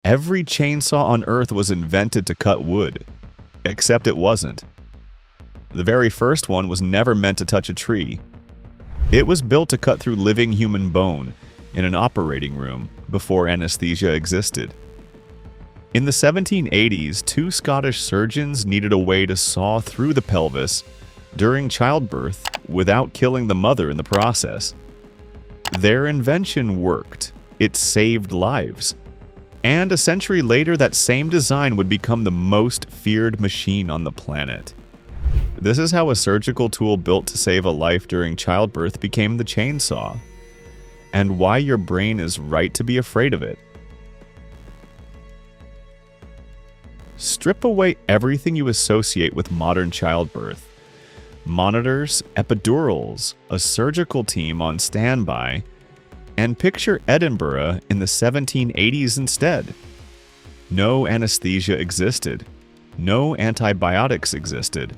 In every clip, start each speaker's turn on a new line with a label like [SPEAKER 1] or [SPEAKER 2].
[SPEAKER 1] Every chainsaw on Earth was invented to cut wood, except it wasn't. The very first one was never meant to touch a tree. It was built to cut through living human bone in an operating room before anesthesia existed. In the 1780s, two Scottish surgeons needed a way to saw through the pelvis during childbirth without killing the mother in the process. Their invention worked. It saved lives. And a century later, that same design would become the most feared machine on the planet. This is how a surgical tool built to save a life during childbirth became the chainsaw, and why your brain is right to be afraid of it. Strip away everything you associate with modern childbirth. Monitors, epidurals, a surgical team on standby, and picture Edinburgh in the 1780s instead. No anesthesia existed. No antibiotics existed.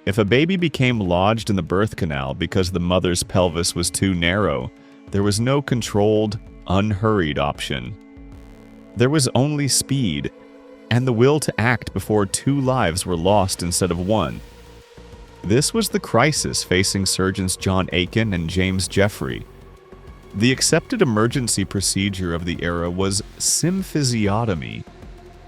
[SPEAKER 1] If a baby became lodged in the birth canal because the mother's pelvis was too narrow, there was no controlled, unhurried option. There was only speed, and the will to act before two lives were lost instead of one. This was the crisis facing surgeons John Aiken and James Jeffrey. The accepted emergency procedure of the era was symphysiotomy,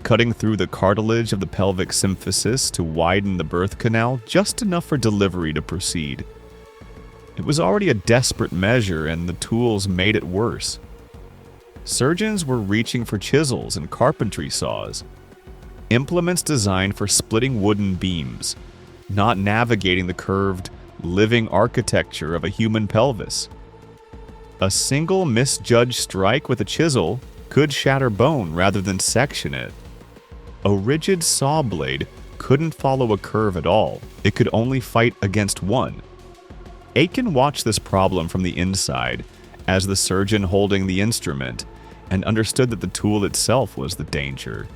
[SPEAKER 1] cutting through the cartilage of the pelvic symphysis to widen the birth canal just enough for delivery to proceed. It was already a desperate measure, and the tools made it worse. Surgeons were reaching for chisels and carpentry saws, implements designed for splitting wooden beams, not navigating the curved, living architecture of a human pelvis. A single misjudged strike with a chisel could shatter bone rather than section it. A rigid saw blade couldn't follow a curve at all. It could only fight against one. Aiken watched this problem from the inside as the surgeon holding the instrument and understood that the tool itself was the danger.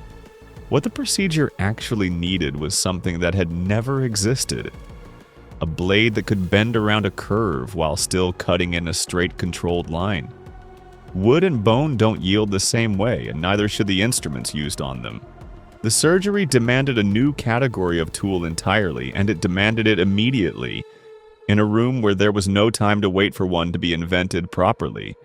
[SPEAKER 1] What the procedure actually needed was something that had never existed. A blade that could bend around a curve while still cutting in a straight controlled line. Wood and bone don't yield the same way, and neither should the instruments used on them. The surgery demanded a new category of tool entirely, and it demanded it immediately, in a room where there was no time to wait for one to be invented properly.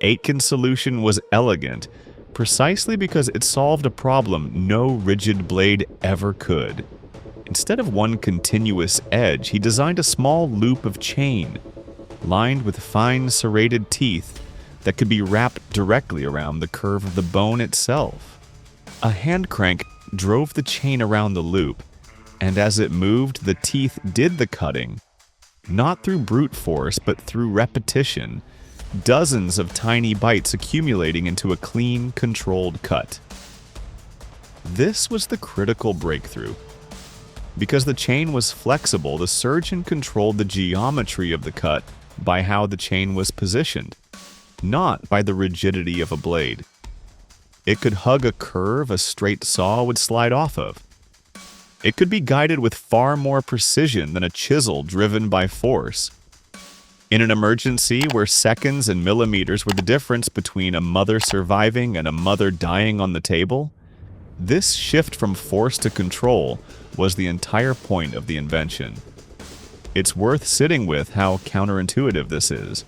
[SPEAKER 1] Aitken's solution was elegant, precisely because it solved a problem no rigid blade ever could. Instead of one continuous edge, he designed a small loop of chain, lined with fine serrated teeth that could be wrapped directly around the curve of the bone itself. A hand crank drove the chain around the loop, and as it moved, the teeth did the cutting, not through brute force, but through repetition, dozens of tiny bites accumulating into a clean, controlled cut. This was the critical breakthrough. Because the chain was flexible, the surgeon controlled the geometry of the cut by how the chain was positioned, not by the rigidity of a blade. It could hug a curve a straight saw would slide off of. It could be guided with far more precision than a chisel driven by force. In an emergency where seconds and millimeters were the difference between a mother surviving and a mother dying on the table, this shift from force to control was the entire point of the invention. It's worth sitting with how counterintuitive this is.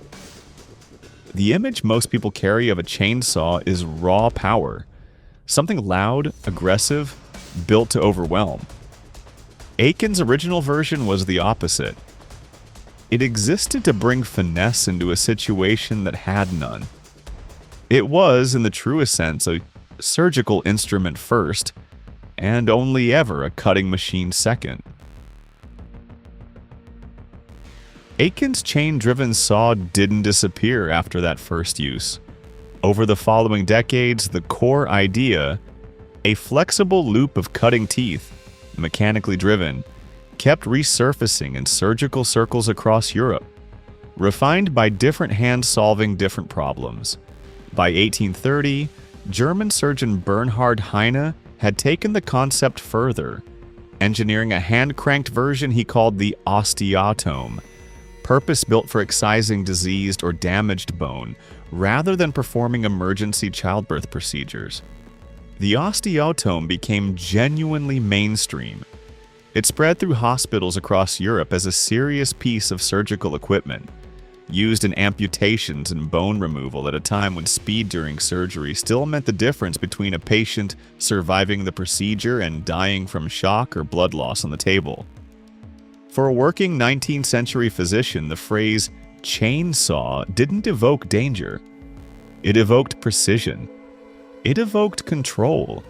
[SPEAKER 1] The image most people carry of a chainsaw is raw power, something loud, aggressive, built to overwhelm. Aiken's original version was the opposite. It existed to bring finesse into a situation that had none. It was, in the truest sense, a surgical instrument first, and only ever a cutting machine second. Aiken's chain-driven saw didn't disappear after that first use. Over the following decades, the core idea, a flexible loop of cutting teeth, mechanically driven, kept resurfacing in surgical circles across Europe, refined by different hands solving different problems. By 1830, German surgeon Bernhard Heine had taken the concept further, engineering a hand-cranked version he called the osteotome, purpose-built for excising diseased or damaged bone, rather than performing emergency childbirth procedures. The osteotome became genuinely mainstream. It spread through hospitals across Europe as a serious piece of surgical equipment, used in amputations and bone removal at a time when speed during surgery still meant the difference between a patient surviving the procedure and dying from shock or blood loss on the table. For a working 19th century physician, the phrase chainsaw didn't evoke danger. It evoked precision. It evoked control.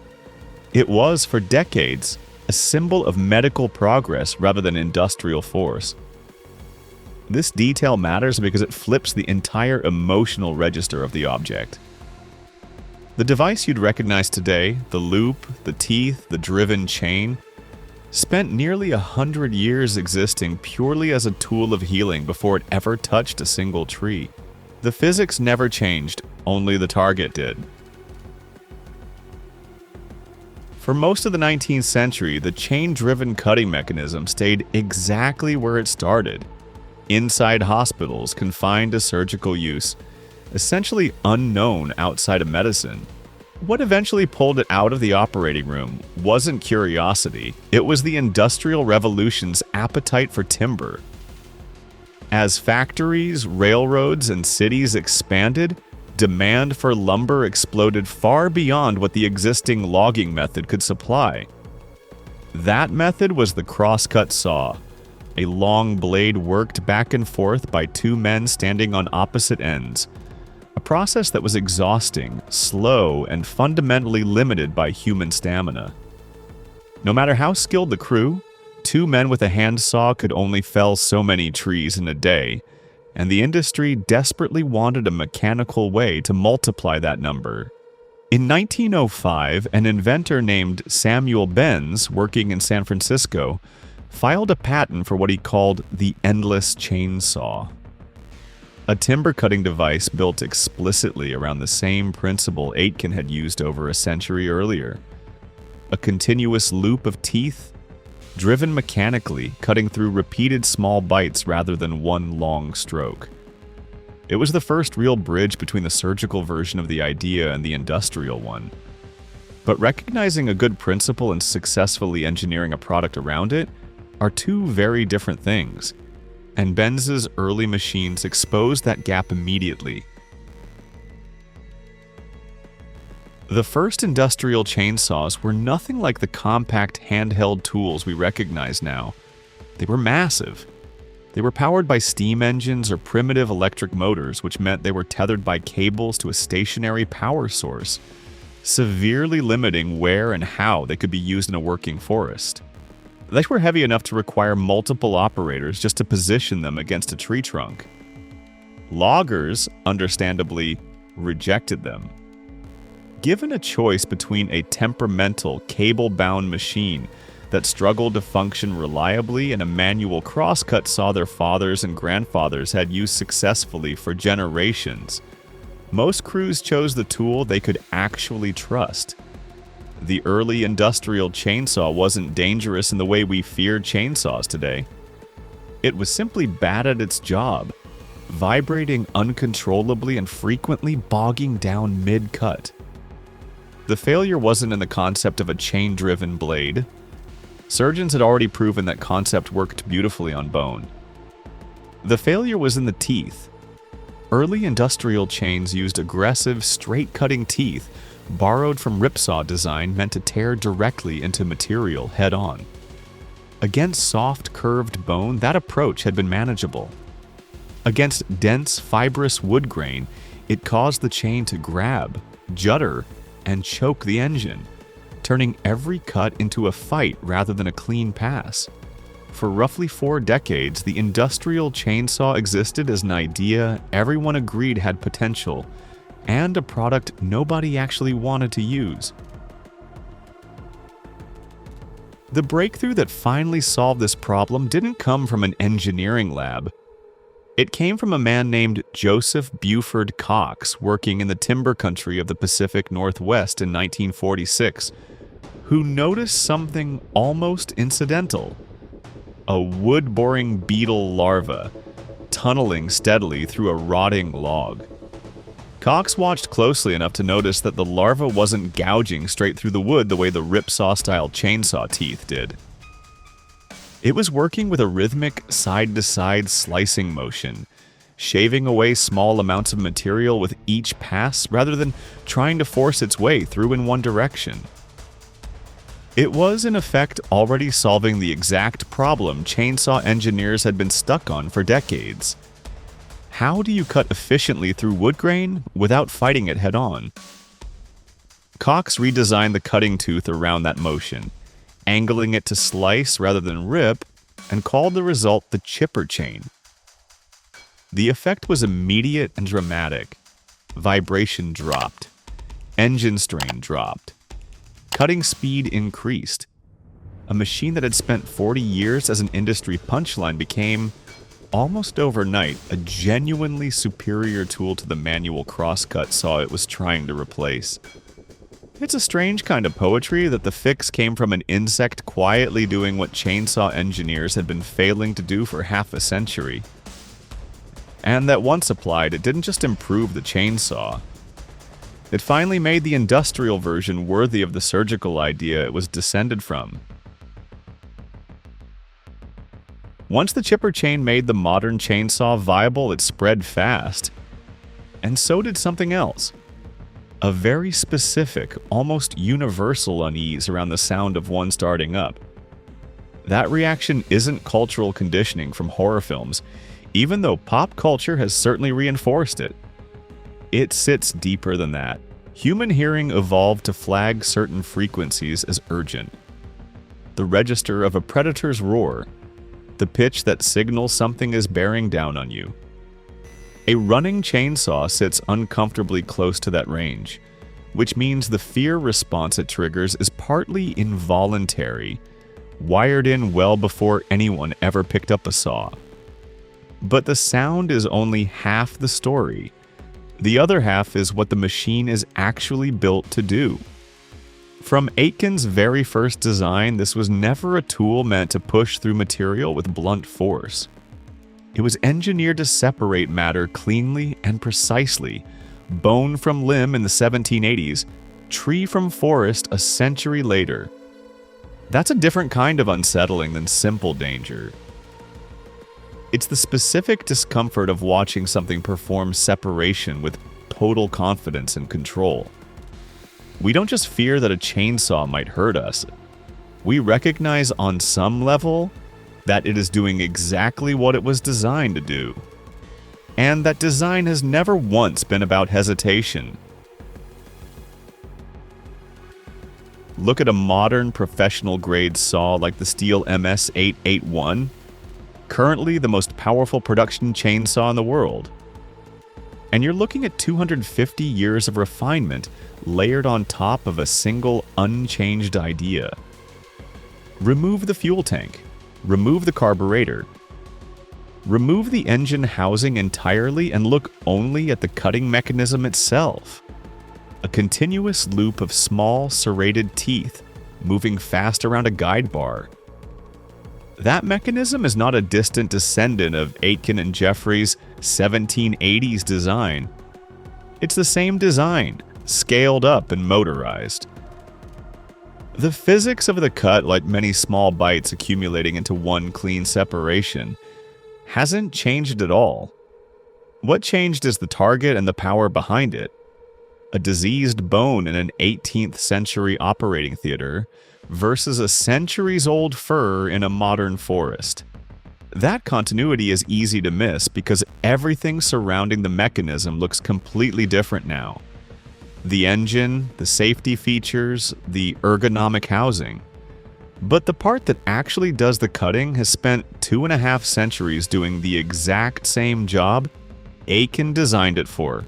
[SPEAKER 1] It was, for decades, a symbol of medical progress rather than industrial force. This detail matters because it flips the entire emotional register of the object. The device you'd recognize today, the loop, the teeth, the driven chain, spent nearly 100 years existing purely as a tool of healing before it ever touched a single tree. The physics never changed, only the target did. For most of the 19th century, the chain-driven cutting mechanism stayed exactly where it started, inside hospitals confined to surgical use, essentially unknown outside of medicine. What eventually pulled it out of the operating room wasn't curiosity, it was the Industrial Revolution's appetite for timber. As factories, railroads, and cities expanded, demand for lumber exploded far beyond what the existing logging method could supply. That method was the crosscut saw, a long blade worked back and forth by two men standing on opposite ends, a process that was exhausting, slow, and fundamentally limited by human stamina. No matter how skilled the crew, two men with a handsaw could only fell so many trees in a day, and the industry desperately wanted a mechanical way to multiply that number. In 1905, an inventor named Samuel Benz, working in San Francisco, filed a patent for what he called the endless chainsaw, a timber-cutting device built explicitly around the same principle Aitken had used over a century earlier. A continuous loop of teeth, driven mechanically, cutting through repeated small bites rather than one long stroke. It was the first real bridge between the surgical version of the idea and the industrial one. But recognizing a good principle and successfully engineering a product around it are two very different things, and Benz's early machines exposed that gap immediately. The first industrial chainsaws were nothing like the compact handheld tools we recognize now. They were massive. They were powered by steam engines or primitive electric motors, which meant they were tethered by cables to a stationary power source, severely limiting where and how they could be used in a working forest. They were heavy enough to require multiple operators just to position them against a tree trunk. Loggers, understandably, rejected them. Given a choice between a temperamental, cable-bound machine that struggled to function reliably and a manual crosscut saw their fathers and grandfathers had used successfully for generations, most crews chose the tool they could actually trust. The early industrial chainsaw wasn't dangerous in the way we fear chainsaws today. It was simply bad at its job, vibrating uncontrollably and frequently bogging down mid-cut. The failure wasn't in the concept of a chain-driven blade. Surgeons had already proven that concept worked beautifully on bone. The failure was in the teeth. Early industrial chains used aggressive, straight-cutting teeth borrowed from ripsaw design meant to tear directly into material head-on. Against soft, curved bone, that approach had been manageable. Against dense, fibrous wood grain, it caused the chain to grab, judder, and choke the engine, turning every cut into a fight rather than a clean pass. For roughly 4 decades, the industrial chainsaw existed as an idea everyone agreed had potential, and a product nobody actually wanted to use. The breakthrough that finally solved this problem didn't come from an engineering lab. It came from a man named Joseph Buford Cox working in the timber country of the Pacific Northwest in 1946, who noticed something almost incidental: a wood-boring beetle larva, tunneling steadily through a rotting log. Cox watched closely enough to notice that the larva wasn't gouging straight through the wood the way the ripsaw-style chainsaw teeth did. It was working with a rhythmic side-to-side slicing motion, shaving away small amounts of material with each pass rather than trying to force its way through in one direction. It was, in effect, already solving the exact problem chainsaw engineers had been stuck on for decades. How do you cut efficiently through wood grain without fighting it head-on? Cox redesigned the cutting tooth around that motion, angling it to slice rather than rip, and called the result the chipper chain. The effect was immediate and dramatic. Vibration dropped. Engine strain dropped. Cutting speed increased. A machine that had spent 40 years as an industry punchline became, almost overnight, a genuinely superior tool to the manual crosscut saw it was trying to replace. It's a strange kind of poetry that the fix came from an insect quietly doing what chainsaw engineers had been failing to do for half a century. And that once applied, it didn't just improve the chainsaw. It finally made the industrial version worthy of the surgical idea it was descended from. Once the chipper chain made the modern chainsaw viable, it spread fast. And so did something else. A very specific, almost universal unease around the sound of one starting up. That reaction isn't cultural conditioning from horror films, even though pop culture has certainly reinforced it. It sits deeper than that. Human hearing evolved to flag certain frequencies as urgent. The register of a predator's roar, the pitch that signals something is bearing down on you. A running chainsaw sits uncomfortably close to that range, which means the fear response it triggers is partly involuntary, wired in well before anyone ever picked up a saw. But the sound is only half the story. The other half is what the machine is actually built to do. From Aitken's very first design, this was never a tool meant to push through material with blunt force. It was engineered to separate matter cleanly and precisely, bone from limb in the 1780s, tree from forest a century later. That's a different kind of unsettling than simple danger. It's the specific discomfort of watching something perform separation with total confidence and control. We don't just fear that a chainsaw might hurt us. We recognize on some level that it is doing exactly what it was designed to do. And that design has never once been about hesitation. Look at a modern professional-grade saw like the Stihl MS-881, currently the most powerful production chainsaw in the world. And you're looking at 250 years of refinement layered on top of a single unchanged idea. Remove the fuel tank. Remove the carburetor. Remove the engine housing entirely and look only at the cutting mechanism itself. A continuous loop of small serrated teeth moving fast around a guide bar. That mechanism is not a distant descendant of Aitken and Jeffrey's 1780s design. It's the same design, scaled up and motorized. The physics of the cut, like many small bites accumulating into one clean separation, hasn't changed at all. What changed is the target and the power behind it. A diseased bone in an 18th century operating theater versus a centuries-old fir in a modern forest. That continuity is easy to miss because everything surrounding the mechanism looks completely different now. The engine, the safety features, the ergonomic housing. But the part that actually does the cutting has spent 2.5 centuries doing the exact same job Aitken designed it for.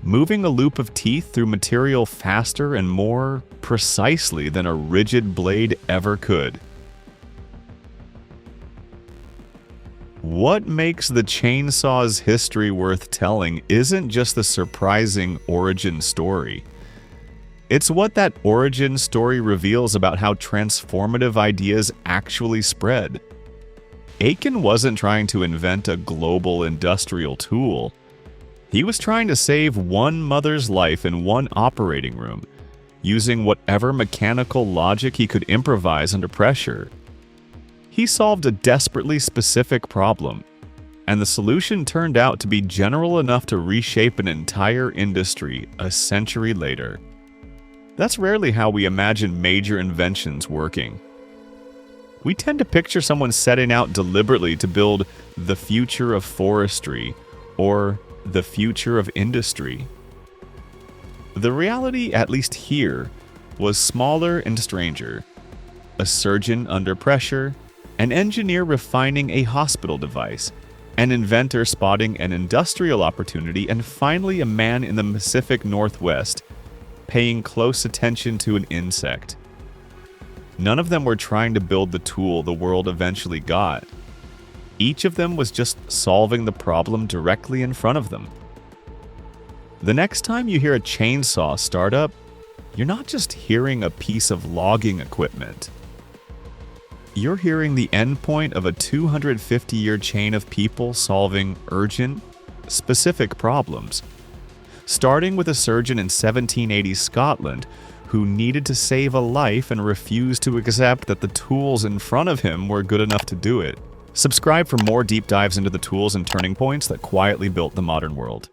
[SPEAKER 1] Moving a loop of teeth through material faster and more precisely than a rigid blade ever could. What makes the chainsaw's history worth telling isn't just the surprising origin story. It's what that origin story reveals about how transformative ideas actually spread. Aiken wasn't trying to invent a global industrial tool. He was trying to save one mother's life in one operating room, using whatever mechanical logic he could improvise under pressure. He solved a desperately specific problem, and the solution turned out to be general enough to reshape an entire industry a century later. That's rarely how we imagine major inventions working. We tend to picture someone setting out deliberately to build the future of forestry or the future of industry. The reality, at least here, was smaller and stranger. A surgeon under pressure, an engineer refining a hospital device, an inventor spotting an industrial opportunity, and finally a man in the Pacific Northwest paying close attention to an insect. None of them were trying to build the tool the world eventually got. Each of them was just solving the problem directly in front of them. The next time you hear a chainsaw start up, you're not just hearing a piece of logging equipment. You're hearing the endpoint of a 250-year chain of people solving urgent, specific problems. Starting with a surgeon in 1780 Scotland who needed to save a life and refused to accept that the tools in front of him were good enough to do it. Subscribe for more deep dives into the tools and turning points that quietly built the modern world.